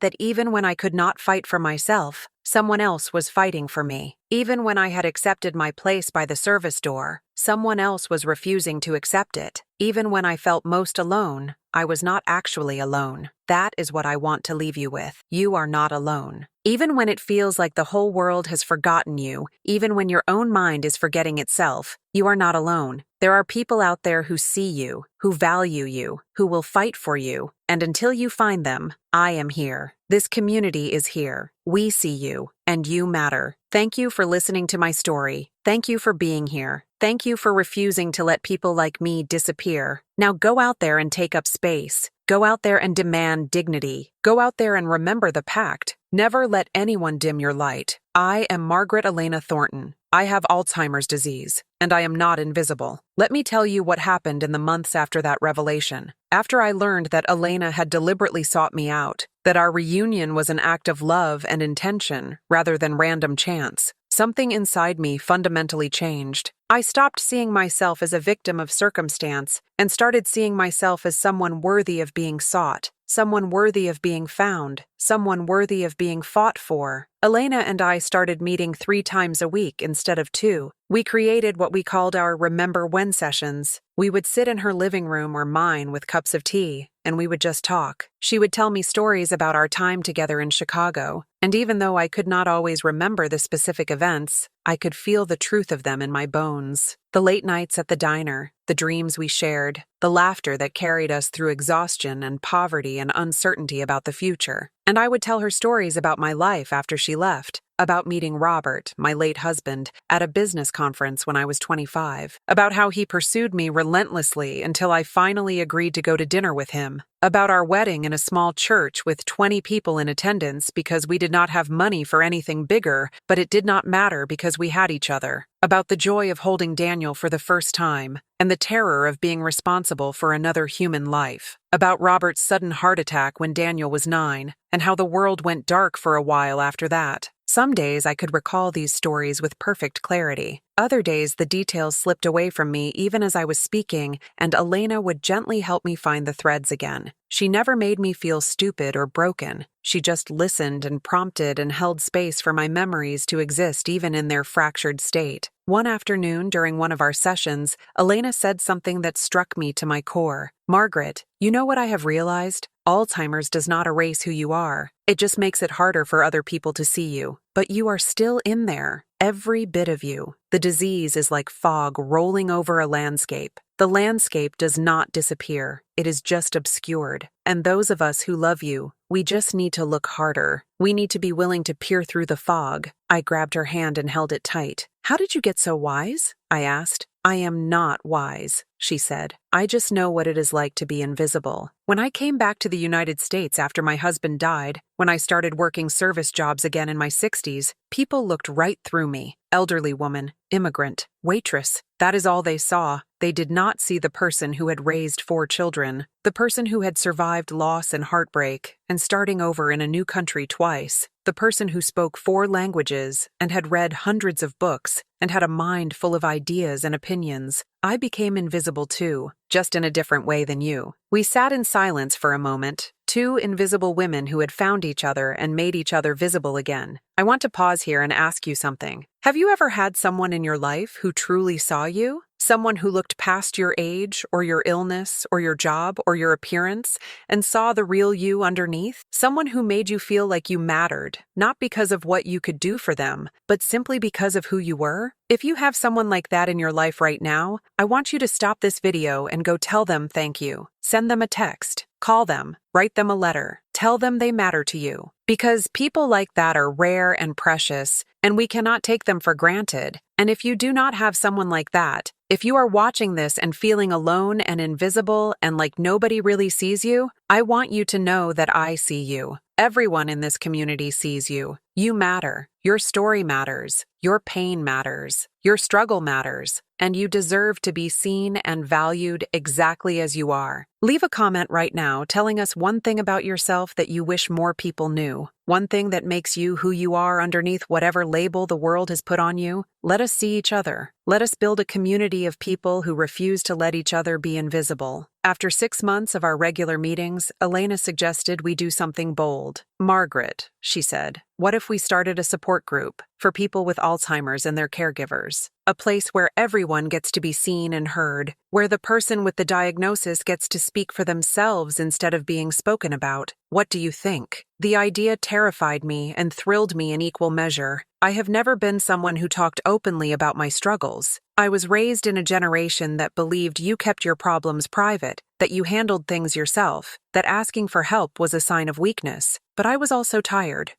that even when I could not fight for myself, someone else was fighting for me. Even when I had accepted my place by the service door, someone else was refusing to accept it. Even when I felt most alone, I was not actually alone. That is what I want to leave you with. You are not alone. Even when it feels like the whole world has forgotten you, even when your own mind is forgetting itself, you are not alone. There are people out there who see you, who value you, who will fight for you, and until you find them, I am here. This community is here. We see you, and you matter. Thank you for listening to my story. Thank you for being here. Thank you for refusing to let people like me disappear. Now go out there and take up space. Go out there and demand dignity. Go out there and remember the pact. Never let anyone dim your light. I am Margaret Elena Thornton. I have Alzheimer's disease, and I am not invisible. Let me tell you what happened in the months after that revelation. After I learned that Elena had deliberately sought me out, that our reunion was an act of love and intention rather than random chance, something inside me fundamentally changed. I stopped seeing myself as a victim of circumstance and started seeing myself as someone worthy of being sought, someone worthy of being found, someone worthy of being fought for. Elena and I started meeting 3 times a week instead of 2. We created what we called our Remember When sessions. We would sit in her living room or mine with cups of tea, and we would just talk. She would tell me stories about our time together in Chicago, and even though I could not always remember the specific events, I could feel the truth of them in my bones. The late nights at the diner, the dreams we shared, the laughter that carried us through exhaustion and poverty and uncertainty about the future. And I would tell her stories about my life after she left, about meeting Robert, my late husband, at a business conference when I was 25, about how he pursued me relentlessly until I finally agreed to go to dinner with him, about our wedding in a small church with 20 people in attendance because we did not have money for anything bigger, but it did not matter because we had each other, about the joy of holding Daniel for the first time, and the terror of being responsible for another human life, about Robert's sudden heart attack when Daniel was 9, and how the world went dark for a while after that. Some days I could recall these stories with perfect clarity. Other days the details slipped away from me even as I was speaking, and Elena would gently help me find the threads again. She never made me feel stupid or broken. She just listened and prompted and held space for my memories to exist even in their fractured state. One afternoon during one of our sessions, Elena said something that struck me to my core. "Margaret, you know what I have realized? Alzheimer's does not erase who you are. It just makes it harder for other people to see you. But you are still in there, every bit of you. The disease is like fog rolling over a landscape. The landscape does not disappear. It is just obscured. And those of us who love you, we just need to look harder. We need to be willing to peer through the fog." I grabbed her hand and held it tight. "How did you get so wise?" I asked. "I am not wise," she said. "I just know what it is like to be invisible. When I came back to the United States after my husband died, when I started working service jobs again in my 60s, people looked right through me. Elderly woman, immigrant, waitress. That is all they saw. They did not see the person who had raised 4 children, the person who had survived loss and heartbreak, and starting over in a new country twice, the person who spoke 4 languages and had read hundreds of books and had a mind full of ideas and opinions. I became invisible too, just in a different way than you." We sat in silence for a moment, two invisible women who had found each other and made each other visible again. I want to pause here and ask you something. Have you ever had someone in your life who truly saw you? Someone who looked past your age, or your illness, or your job, or your appearance, and saw the real you underneath? Someone who made you feel like you mattered, not because of what you could do for them, but simply because of who you were? If you have someone like that in your life right now, I want you to stop this video and go tell them thank you. Send them a text, call them, write them a letter, tell them they matter to you. Because people like that are rare and precious, and we cannot take them for granted. And if you do not have someone like that, if you are watching this and feeling alone and invisible and like nobody really sees you, I want you to know that I see you. Everyone in this community sees you. You matter. Your story matters. Your pain matters. Your struggle matters. And you deserve to be seen and valued exactly as you are. Leave a comment right now telling us one thing about yourself that you wish more people knew. One thing that makes you who you are underneath whatever label the world has put on you. Let us see each other. Let us build a community of people who refuse to let each other be invisible. After 6 months of our regular meetings, Elena suggested we do something bold. Margaret, she said, what if we started a support group for people with Alzheimer's and their caregivers? A place where everyone gets to be seen and heard, where the person with the diagnosis gets to speak for themselves instead of being spoken about. What do you think? The idea terrified me and thrilled me in equal measure. I have never been someone who talked openly about my struggles. I was raised in a generation that believed you kept your problems private, that you handled things yourself, that asking for help was a sign of weakness. But I was also tired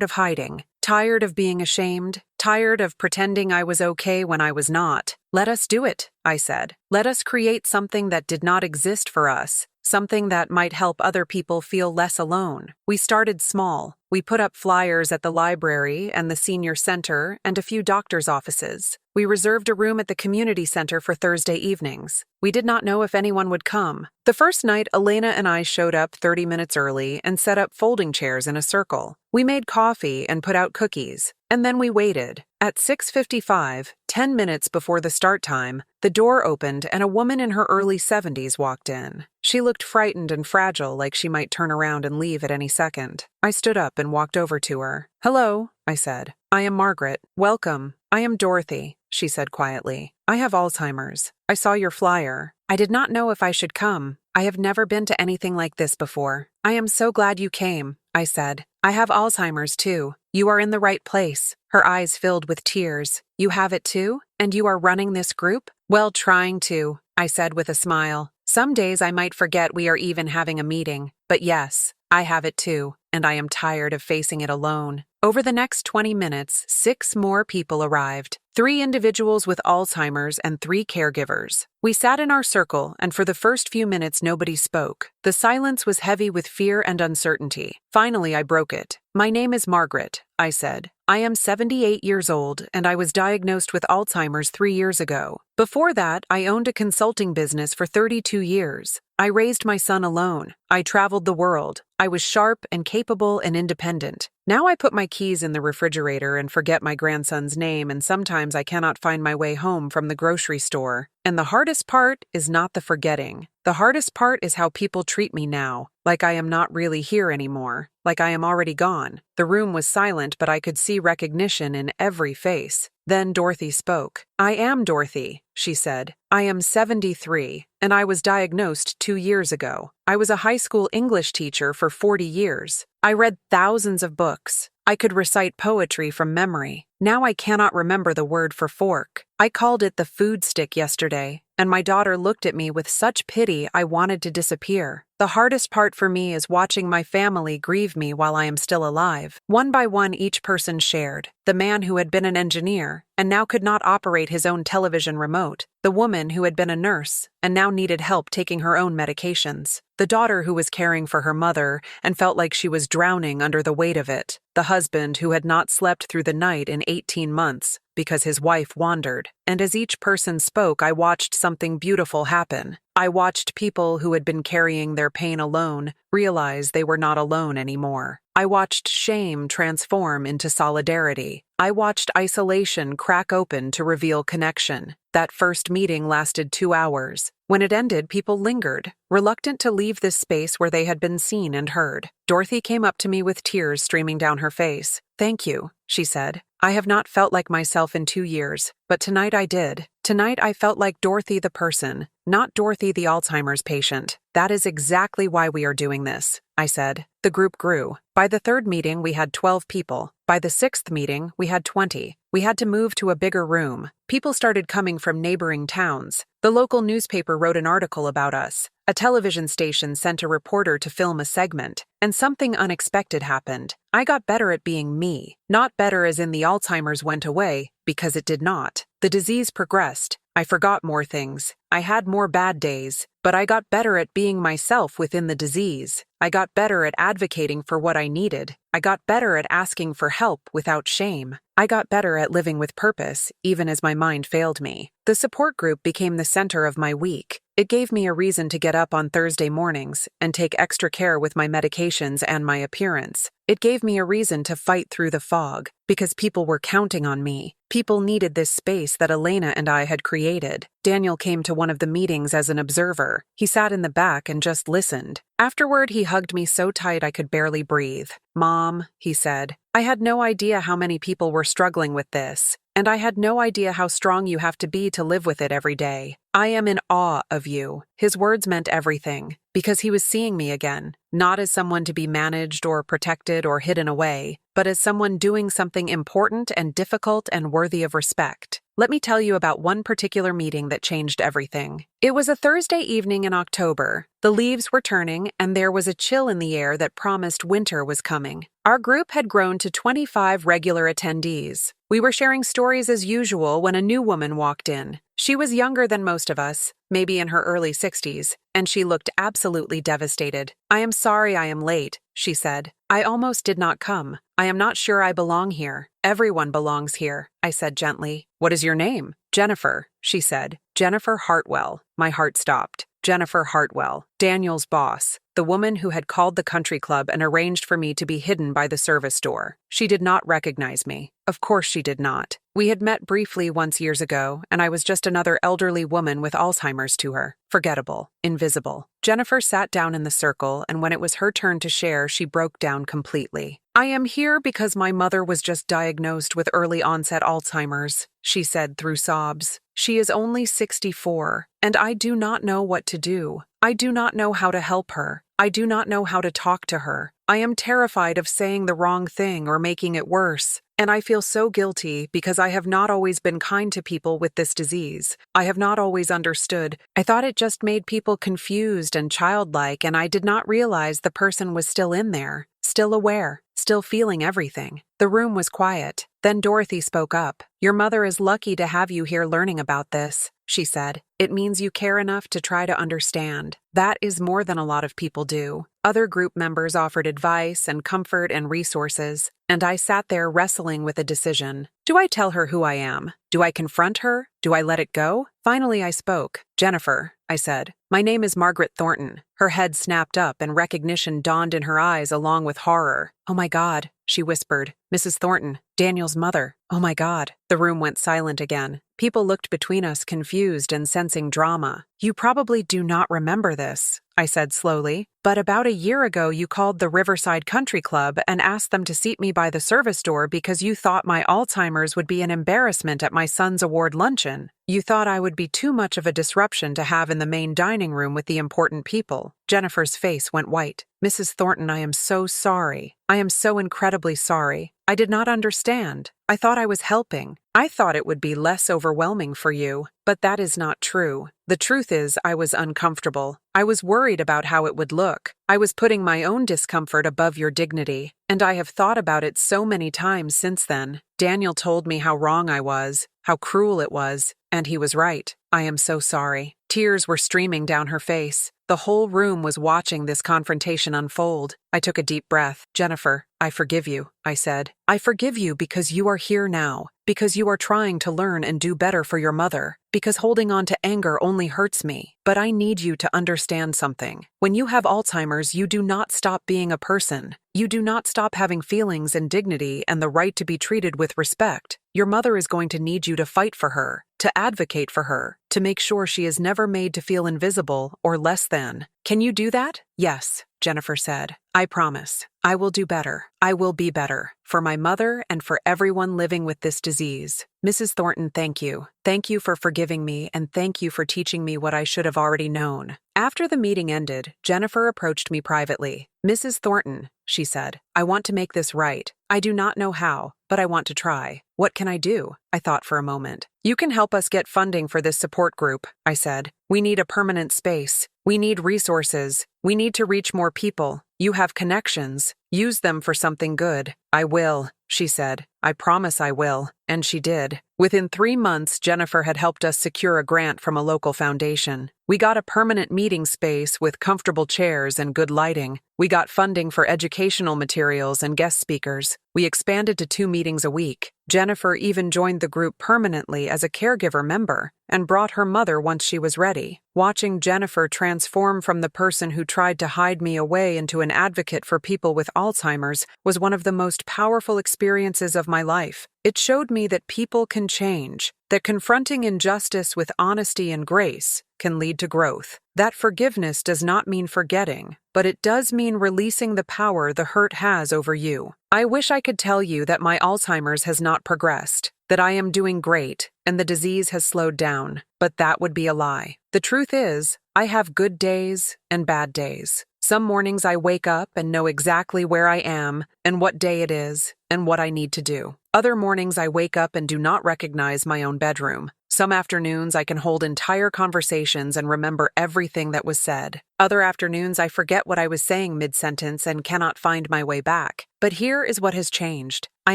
of hiding, tired of being ashamed, tired of pretending I was okay when I was not. Let us do it, I said. Let us create something that did not exist for us. Something that might help other people feel less alone. We started small. We put up flyers at the library and the senior center and a few doctor's offices. We reserved a room at the community center for Thursday evenings. We did not know if anyone would come. The first night, Elena and I showed up 30 minutes early and set up folding chairs in a circle. We made coffee and put out cookies. And then we waited. At 6:55, 10 minutes before the start time, the door opened and a woman in her early 70s walked in. She looked frightened and fragile, like she might turn around and leave at any second. I stood up and walked over to her. "Hello," I said. "I am Margaret. Welcome. I am Dorothy," she said quietly. "I have Alzheimer's. I saw your flyer. I did not know if I should come. I have never been to anything like this before. I am so glad you came," I said. "I have Alzheimer's too. You are in the right place." Her eyes filled with tears. "You have it too? And you are running this group?" "Well, trying to," I said with a smile. "Some days I might forget we are even having a meeting. But yes, I have it too, and I am tired of facing it alone." Over the next 20 minutes, 6 more people arrived. 3 individuals with Alzheimer's and 3 caregivers. We sat in our circle, and for the first few minutes nobody spoke. The silence was heavy with fear and uncertainty. Finally, I broke it. "My name is Margaret," I said. "I am 78 years old, and I was diagnosed with Alzheimer's 3 years ago. Before that, I owned a consulting business for 32 years. I raised my son alone. I traveled the world. I was sharp and capable and independent. Now I put my keys in the refrigerator and forget my grandson's name, and sometimes I cannot find my way home from the grocery store. And the hardest part is not the forgetting. The hardest part is how people treat me now, like I am not really here anymore, like I am already gone." The room was silent, but I could see recognition in every face. Then Dorothy spoke. "I am Dorothy," she said. "I am 73, and I was diagnosed 2 years ago. I was a high school English teacher for 40 years. I read thousands of books. I could recite poetry from memory. Now I cannot remember the word for fork. I called it the food stick yesterday, and my daughter looked at me with such pity I wanted to disappear. The hardest part for me is watching my family grieve me while I am still alive." One by one, each person shared. The man who had been an engineer and now could not operate his own television remote. The woman who had been a nurse and now needed help taking her own medications. The daughter who was caring for her mother and felt like she was drowning under the weight of it. The husband who had not slept through the night in 18 months because his wife wandered. And as each person spoke, I watched something beautiful happen. I watched people who had been carrying their pain alone realize they were not alone anymore. I watched shame transform into solidarity. I watched isolation crack open to reveal connection. That first meeting lasted 2 hours. When it ended, people lingered, reluctant to leave this space where they had been seen and heard. Dorothy came up to me with tears streaming down her face. "Thank you," she said. "I have not felt like myself in 2 years, but tonight I did. Tonight I felt like Dorothy the person, not Dorothy the Alzheimer's patient. That is exactly why we are doing this," I said. The group grew. By the 3rd meeting, we had 12 people. By the 6th meeting, we had 20. We had to move to a bigger room. People started coming from neighboring towns. The local newspaper wrote an article about us. A television station sent a reporter to film a segment, and something unexpected happened. I got better at being me. Not better as in the Alzheimer's went away, because it did not. The disease progressed. I forgot more things. I had more bad days, but I got better at being myself within the disease. I got better at advocating for what I needed. I got better at asking for help without shame. I got better at living with purpose, even as my mind failed me. The support group became the center of my week. It gave me a reason to get up on Thursday mornings and take extra care with my medications and my appearance. It gave me a reason to fight through the fog, because people were counting on me. People needed this space that Elena and I had created. Daniel came to one of the meetings as an observer. He sat in the back and just listened. Afterward, he hugged me so tight I could barely breathe. "Mom," he said, "I had no idea how many people were struggling with this, and I had no idea how strong you have to be to live with it every day. I am in awe of you." His words meant everything, because he was seeing me again, not as someone to be managed or protected or hidden away, but as someone doing something important and difficult and worthy of respect. Let me tell you about one particular meeting that changed everything. It was a Thursday evening in October. The leaves were turning, and there was a chill in the air that promised winter was coming. Our group had grown to 25 regular attendees. We were sharing stories as usual when a new woman walked in. She was younger than most of us, maybe in her early 60s, and she looked absolutely devastated. "I am sorry I am late," she said. "I almost did not come. I am not sure I belong here. Everyone belongs here," I said gently. "What is your name?" "Jennifer," she said. "Jennifer Hartwell." My heart stopped. Jennifer Hartwell, Daniel's boss, the woman who had called the country club and arranged for me to be hidden by the service door. She did not recognize me. Of course she did not. We had met briefly once years ago, and I was just another elderly woman with Alzheimer's to her. Forgettable. Invisible. Jennifer sat down in the circle, and when it was her turn to share, she broke down completely. "I am here because my mother was just diagnosed with early-onset Alzheimer's," she said through sobs. "She is only 64, and I do not know what to do. I do not know how to help her. I do not know how to talk to her. I am terrified of saying the wrong thing or making it worse. And I feel so guilty because I have not always been kind to people with this disease. I have not always understood. I thought it just made people confused and childlike, and I did not realize the person was still in there, still aware, still feeling everything." The room was quiet. Then Dorothy spoke up. "Your mother is lucky to have you here learning about this," she said. "It means you care enough to try to understand. That is more than a lot of people do." Other group members offered advice and comfort and resources, and I sat there wrestling with a decision. Do I tell her who I am? Do I confront her? Do I let it go? Finally, I spoke. "Jennifer," I said. "My name is Margaret Thornton." Her head snapped up and recognition dawned in her eyes along with horror. "Oh my God," she whispered. "Mrs. Thornton, Daniel's mother. Oh my God." The room went silent again. People looked between us, confused and sensing drama. "You probably do not remember this," I said slowly, "but about a year ago you called the Riverside Country Club and asked them to seat me by the service door because you thought my Alzheimer's would be an embarrassment at my son's award luncheon. You thought I would be too much of a disruption to have in the main dining room with the important people." Jennifer's face went white. "Mrs. Thornton, I am so sorry. I am so incredibly sorry. I did not understand. I thought I was helping. I thought it would be less overwhelming for you, but that is not true. The truth is, I was uncomfortable. I was worried about how it would look. I was putting my own discomfort above your dignity, and I have thought about it so many times since then. Daniel told me how wrong I was, how cruel it was, and he was right. I am so sorry." Tears were streaming down her face. The whole room was watching this confrontation unfold. I took a deep breath. "Jennifer, I forgive you," I said. "I forgive you because you are here now. because you are trying to learn and do better for your mother, because holding on to anger only hurts me. But I need you to understand something. When you have Alzheimer's, you do not stop being a person. You do not stop having feelings and dignity and the right to be treated with respect. Your mother is going to need you to fight for her, to advocate for her, to make sure she is never made to feel invisible or less than. Can you do that? Yes, Jennifer said. I promise. I will do better. I will be better. For my mother and for everyone living with this disease. Mrs. Thornton, thank you. Thank you for forgiving me, and thank you for teaching me what I should have already known. After the meeting ended, Jennifer approached me privately. Mrs. Thornton, she said, I want to make this right. I do not know how, but I want to try. What can I do? I thought for a moment. You can help us get funding for this support group, I said. We need a permanent space. We need resources. We need to reach more people. You have connections. Use them for something good. I will, she said. I promise I will. And she did. Within 3 months, Jennifer had helped us secure a grant from a local foundation. We got a permanent meeting space with comfortable chairs and good lighting. We got funding for educational materials and guest speakers. We expanded to 2 meetings a week. Jennifer even joined the group permanently as a caregiver member and brought her mother once she was ready. Watching Jennifer transform from the person who tried to hide me away into an advocate for people with Alzheimer's was one of the most powerful experiences of my life. It showed me that people can change, that confronting injustice with honesty and grace can lead to growth. That forgiveness does not mean forgetting, but it does mean releasing the power the hurt has over you. I wish I could tell you that my Alzheimer's has not progressed, that I am doing great, and the disease has slowed down, but that would be a lie. The truth is, I have good days and bad days. Some mornings I wake up and know exactly where I am and what day it is and what I need to do. Other mornings I wake up and do not recognize my own bedroom. Some afternoons I can hold entire conversations and remember everything that was said. Other afternoons I forget what I was saying mid-sentence and cannot find my way back. But here is what has changed. I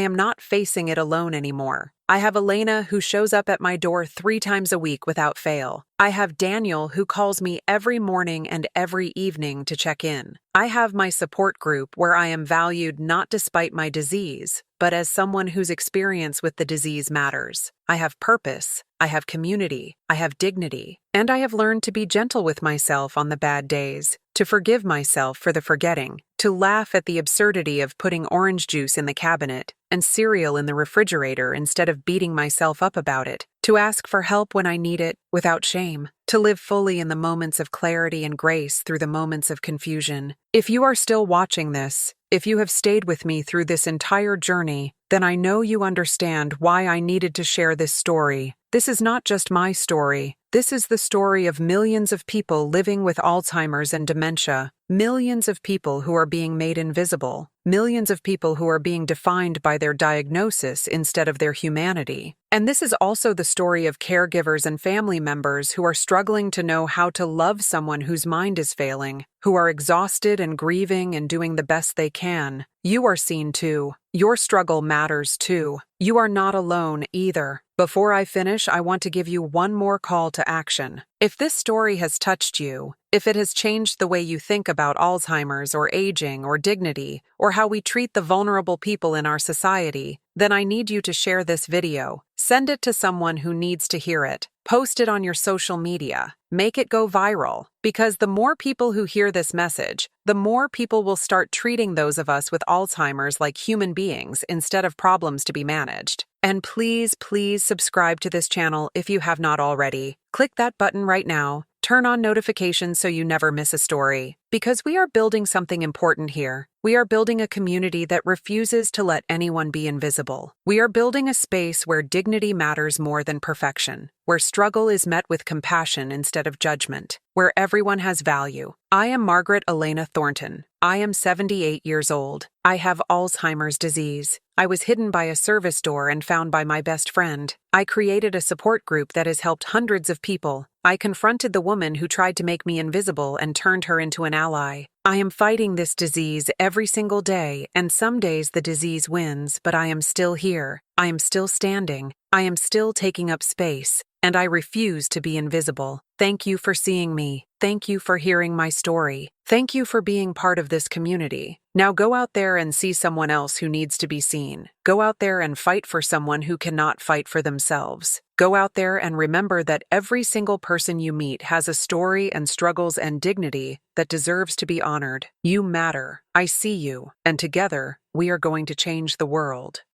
am not facing it alone anymore. I have Elena who shows up at my door 3 times a week without fail. I have Daniel who calls me every morning and every evening to check in. I have my support group where I am valued not despite my disease, but as someone whose experience with the disease matters. I have purpose, I have community, I have dignity, and I have learned to be gentle with myself on the bad days, to forgive myself for the forgetting, to laugh at the absurdity of putting orange juice in the cabinet and cereal in the refrigerator instead of beating myself up about it, to ask for help when I need it without shame, to live fully in the moments of clarity and grace through the moments of confusion. If you are still watching this, if you have stayed with me through this entire journey, then I know you understand why I needed to share this story. This is not just my story. This is the story of millions of people living with Alzheimer's and dementia, millions of people who are being made invisible, millions of people who are being defined by their diagnosis instead of their humanity. And this is also the story of caregivers and family members who are struggling to know how to love someone whose mind is failing, who are exhausted and grieving and doing the best they can. You are seen too. Your struggle matters too. You are not alone either. Before I finish, I want to give you one more call to action. If this story has touched you, if it has changed the way you think about Alzheimer's or aging or dignity, or how we treat the vulnerable people in our society, then I need you to share this video. Send it to someone who needs to hear it. Post it on your social media. Make it go viral. Because the more people who hear this message, the more people will start treating those of us with Alzheimer's like human beings instead of problems to be managed. And please, please subscribe to this channel if you have not already. Click that button right now. Turn on notifications so you never miss a story. Because we are building something important here. We are building a community that refuses to let anyone be invisible. We are building a space where dignity matters more than perfection, where struggle is met with compassion instead of judgment, where everyone has value. I am Margaret Elena Thornton. I am 78 years old. I have Alzheimer's disease. I was hidden by a service door and found by my best friend. I created a support group that has helped hundreds of people. I confronted the woman who tried to make me invisible and turned her into an ally. I am fighting this disease every single day, and some days the disease wins, but I am still here. I am still standing. I am still taking up space, and I refuse to be invisible. Thank you for seeing me. Thank you for hearing my story. Thank you for being part of this community. Now go out there and see someone else who needs to be seen. Go out there and fight for someone who cannot fight for themselves. Go out there and remember that every single person you meet has a story and struggles and dignity that deserves to be honored. You matter. I see you. And together, we are going to change the world.